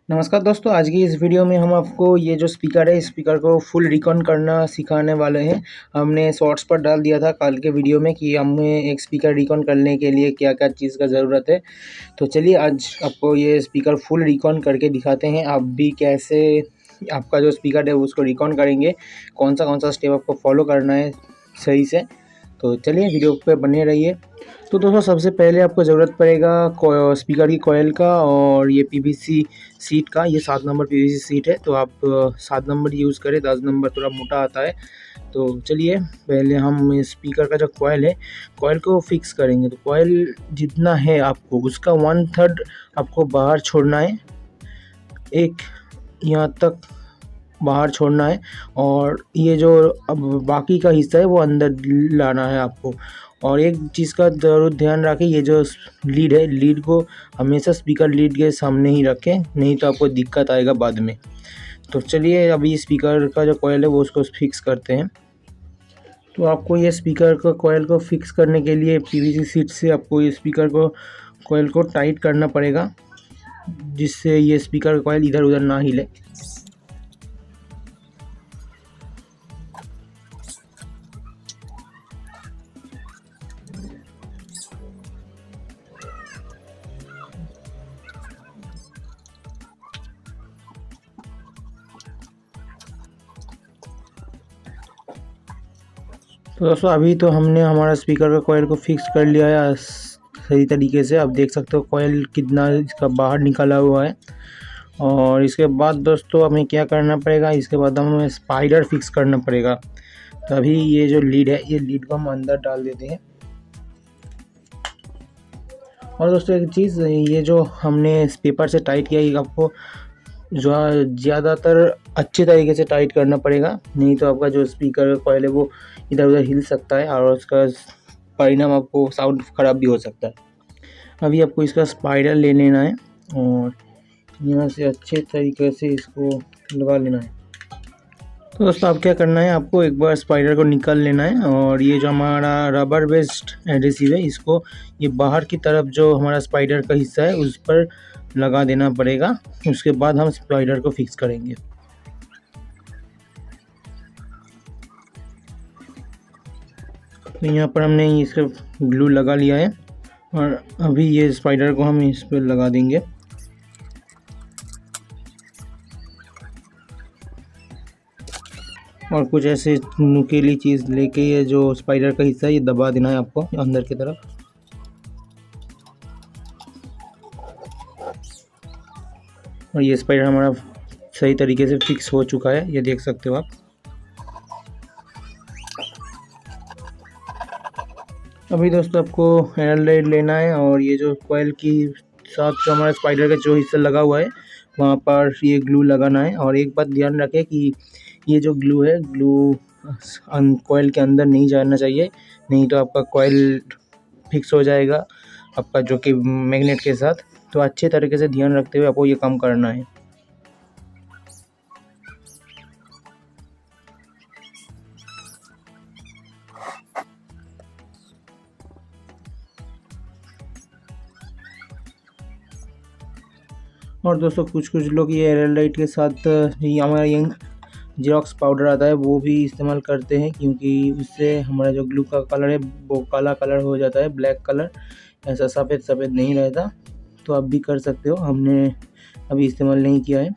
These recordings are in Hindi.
नमस्कार दोस्तों, आज की इस वीडियो में हम आपको ये जो स्पीकर है, इस स्पीकर को फुल रिकॉन करना सिखाने वाले हैं। हमने शॉर्ट्स पर डाल दिया था कल के वीडियो में कि हमें एक स्पीकर रिकॉन करने के लिए क्या-क्या चीज़ का ज़रूरत है। तो चलिए आज आपको ये स्पीकर फुल रिकॉन करके दिखाते हैं। आप भी कैसे आपका जो स्पीकर है उसको रिकॉन करेंगे, कौन सा स्टेप आपको फॉलो करना है सही से। तो चलिए वीडियो पे बने रहिए। तो दोस्तों सबसे पहले आपको ज़रूरत पड़ेगा स्पीकर की कॉइल का और ये पीवीसी सीट का। ये 7 नंबर पीवीसी सीट है, तो आप 7 नंबर यूज़ करें, 10 नंबर थोड़ा मोटा आता है। तो चलिए पहले हम स्पीकर का जो कॉइल है, कॉइल को फिक्स करेंगे। तो कॉइल जितना है आपको उसका 1/3 आपको बाहर छोड़ना है, एक यहाँ तक बाहर छोड़ना है और ये जो अब बाकी का हिस्सा है वो अंदर लाना है आपको। और एक चीज़ का ज़रूर ध्यान रखें, ये जो लीड है, लीड को हमेशा स्पीकर लीड के सामने ही रखें, नहीं तो आपको दिक्कत आएगा बाद में। तो चलिए अभी स्पीकर का जो कॉइल है वो उसको फिक्स करते हैं। तो आपको ये स्पीकर का कॉइल को फिक्स करने के लिए पीवीसी सीट से आपको ये स्पीकर को कॉइल को टाइट करना पड़ेगा, जिससे ये स्पीकर का कॉइल इधर उधर ना हिले। तो दोस्तों अभी तो हमने हमारा स्पीकर का कॉइल को फिक्स कर लिया है सही तरीके से। आप देख सकते हो कॉइल कितना इसका बाहर निकला हुआ है। और इसके बाद दोस्तों हमें क्या करना पड़ेगा, इसके बाद हमें स्पाइडर फिक्स करना पड़ेगा। तो अभी ये जो लीड है, ये लीड को हम अंदर डाल देते हैं। और दोस्तों एक चीज़, ये जो हमने इस पेपर से टाइट किया, ये आपको जो ज़्यादातर अच्छे तरीके से टाइट करना पड़ेगा, नहीं तो आपका जो स्पीकर का कॉइल है वो इधर उधर हिल सकता है और उसका परिणाम आपको साउंड ख़राब भी हो सकता है। अभी आपको इसका स्पाइडर ले लेना है और यहाँ से अच्छे तरीके से इसको लगा लेना है। तो दोस्तों आप क्या करना है, आपको एक बार स्पाइडर को निकाल लेना है और ये जो हमारा रबर बेस्ड एडहेसिव है, इसको ये बाहर की तरफ जो हमारा स्पाइडर का हिस्सा है उस पर लगा देना पड़ेगा। उसके बाद हम स्पाइडर को फिक्स करेंगे। तो यहाँ पर हमने इसका ग्लू लगा लिया है और अभी ये स्पाइडर को हम इस पर लगा देंगे। और कुछ ऐसे नुकीली चीज़ लेके ये जो स्पाइडर का हिस्सा है ये दबा देना है आपको अंदर की तरफ। और ये स्पाइडर हमारा सही तरीके से फिक्स हो चुका है, ये देख सकते हो आप। अभी दोस्तों आपको एनालाइड लेना है और ये जो कॉइल की साथ जो हमारा स्पाइडर का जो हिस्सा लगा हुआ है वहाँ पर ये ग्लू लगाना है। और एक बात ध्यान रखें कि ये जो ग्लू है, ग्लू कॉइल के अंदर नहीं जाना चाहिए, नहीं तो आपका कॉइल फिक्स हो जाएगा आपका जो कि मैग्नेट के साथ। तो अच्छे तरीके से ध्यान रखते हुए आपको ये काम करना है। और दोस्तों कुछ लोग ये एनालाइट के साथ ये हमारा यंग जेरॉक्स पाउडर आता है वो भी इस्तेमाल करते हैं, क्योंकि उससे हमारा जो ग्लू का कलर है वो काला कलर हो जाता है, ब्लैक कलर, ऐसा सफ़ेद नहीं रहता। तो आप भी कर सकते हो, हमने अभी इस्तेमाल नहीं किया है।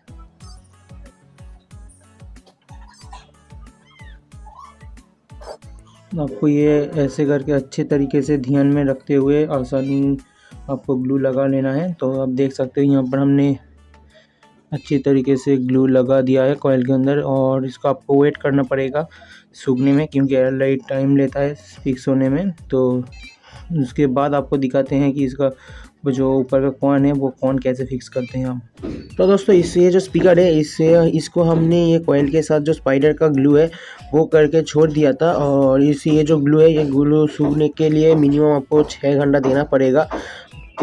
आपको ये ऐसे करके अच्छे तरीके से ध्यान में रखते हुए आसानी आपको ग्लू लगा लेना है। तो आप देख सकते हो यहाँ पर हमने अच्छी तरीके से ग्लू लगा दिया है कॉइल के अंदर। और इसको आपको वेट करना पड़ेगा सूखने में, क्योंकि एयरलाइट टाइम लेता है फिक्स होने में। तो उसके बाद आपको दिखाते हैं कि इसका जो ऊपर का कॉइन है वो कॉइन कैसे फिक्स करते हैं हम। तो दोस्तों इससे जो स्पीकर है इसको हमने ये कॉइल के साथ जो स्पाइडर का ग्लू है वो करके छोड़ दिया था। और ये जो ग्लू है, ये ग्लू सूखने के लिए मिनिमम आपको 6 घंटा देना पड़ेगा।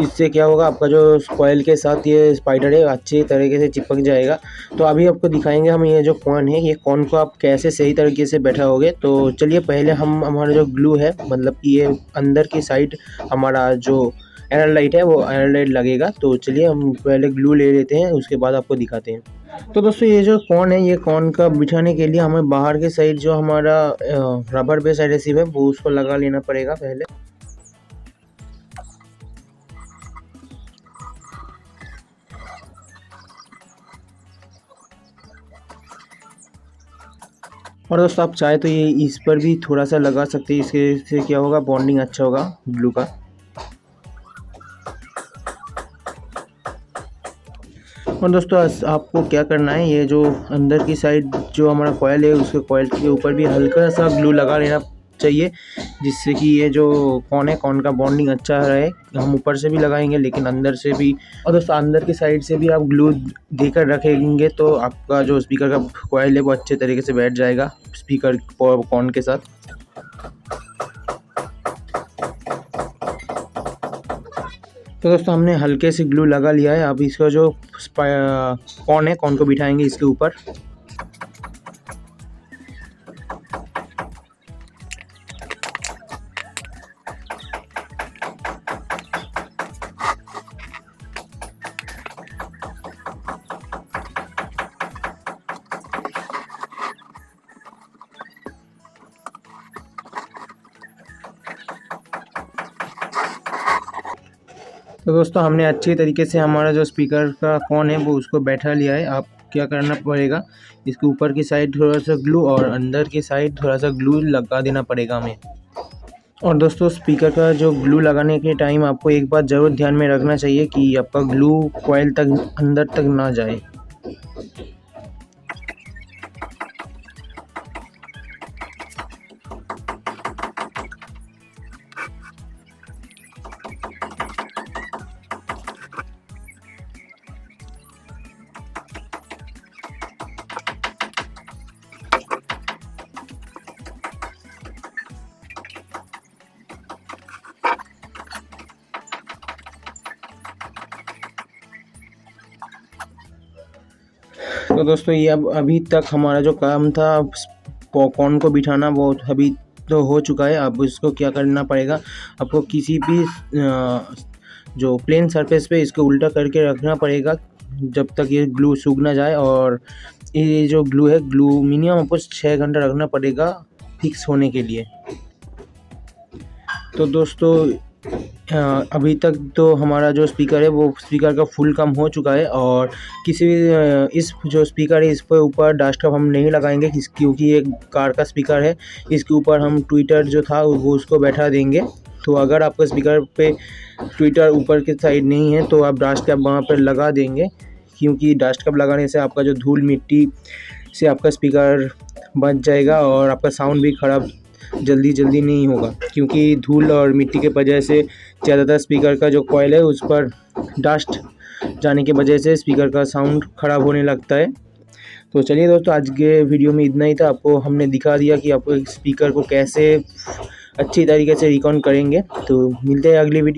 इससे क्या होगा, आपका जो कॉइल के साथ ये स्पाइडर है अच्छे तरीके से चिपक जाएगा। तो अभी आपको दिखाएंगे हम ये जो कॉइन है, ये कॉइन को आप कैसे सही तरीके से बैठाओगे। तो चलिए पहले हम हमारा जो ग्लू है, मतलब कि ये अंदर की साइड हमारा जो एरर लाइट है वो एरर लाइट लगेगा। तो चलिए हम पहले ग्लू ले लेते हैं, उसके बाद आपको दिखाते हैं। तो दोस्तों ये जो कॉर्न है, ये कॉर्न का बिठाने के लिए हमें बाहर के साइड जो हमारा रबर बेस एडहेसिव है वो उसको लगा लेना पड़ेगा पहले। और दोस्तों आप चाहे तो ये इस पर भी थोड़ा सा लगा सकते हैं, इसके से क्या होगा, बॉन्डिंग अच्छा होगा ग्लू का। और दोस्तों आपको क्या करना है, ये जो अंदर की साइड जो हमारा कॉयल है उसके कॉयल के ऊपर भी हल्का सा ग्लू लगा लेना चाहिए, जिससे कि ये जो कॉर्न का बॉन्डिंग अच्छा रहे। हम ऊपर से भी लगाएंगे लेकिन अंदर से भी। और दोस्तों अंदर की साइड से भी आप ग्लू देकर रखेंगे तो आपका जो स्पीकर का कॉयल है वो अच्छे तरीके से बैठ जाएगा स्पीकर कॉर्न के साथ। तो दोस्तों हमने हल्के से ग्लू लगा लिया है। अब इसका जो कॉर्न है, कॉर्न को बिठाएंगे इसके ऊपर। तो दोस्तों हमने अच्छी तरीके से हमारा जो स्पीकर का कॉर्न है वो उसको बैठा लिया है। आप क्या करना पड़ेगा, इसके ऊपर की साइड थोड़ा सा ग्लू और अंदर की साइड थोड़ा सा ग्लू लगा देना पड़ेगा हमें। और दोस्तों स्पीकर का जो ग्लू लगाने के टाइम आपको एक बात ज़रूर ध्यान में रखना चाहिए कि आपका ग्लू कॉइल तक अंदर तक ना जाए। तो दोस्तों ये अब अभी तक हमारा जो काम था कॉर्न को बिठाना वो अभी तो हो चुका है। अब इसको क्या करना पड़ेगा, आपको किसी भी जो प्लेन सरफेस पे इसको उल्टा करके रखना पड़ेगा जब तक ये ग्लू सूख ना जाए। और ये जो ग्लू है, ग्लू मिनिमम आपको 6 घंटा रखना पड़ेगा फिक्स होने के लिए। तो दोस्तों अभी तक तो हमारा जो स्पीकर है वो स्पीकर का फुल काम हो चुका है। और किसी भी इस जो स्पीकर है इस पर ऊपर डस्टकप हम नहीं लगाएंगे क्योंकि ये कार का स्पीकर है। इसके ऊपर हम ट्विटर जो था वो उसको बैठा देंगे। तो अगर आपका स्पीकर पे ट्विटर ऊपर की साइड नहीं है तो आप डस्टकप वहाँ पर लगा देंगे, क्योंकि डस्टकप लगाने से आपका जो धूल मिट्टी से आपका स्पीकर बच जाएगा और आपका साउंड भी ख़राब जल्दी नहीं होगा, क्योंकि धूल और मिट्टी के वजह से ज़्यादातर स्पीकर का जो कॉइल है उस पर डस्ट जाने की वजह से स्पीकर का साउंड ख़राब होने लगता है। तो चलिए दोस्तों आज के वीडियो में इतना ही था। आपको हमने दिखा दिया कि आपको एक स्पीकर को कैसे अच्छी तरीके से रिकॉर्ड करेंगे। तो मिलते हैं अगली वीडियो।